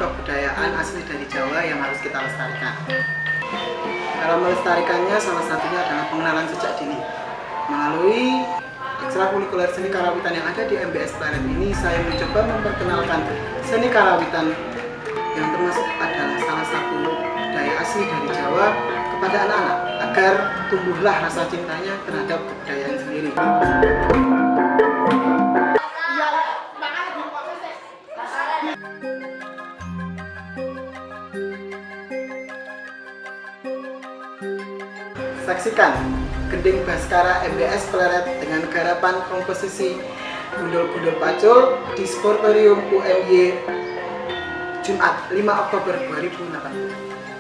kebudayaan asli dari Jawa yang harus kita lestarikan. Cara melestarikannya salah satunya adalah pengenalan sejak dini. Melalui ekstrakurikuler seni karawitan yang ada di MBS Pleret ini, saya mencoba memperkenalkan seni karawitan yang termasuk adalah salah satu budaya asli dari Jawa kepada anak-anak agar tumbuhlah rasa cintanya terhadap kebudayaan sendiri. Saksikan Gending Baskara MBS Pleret dengan garapan komposisi Gundul-Gundul Pacul di Sportorium UMY Jumat 5 Oktober 2008.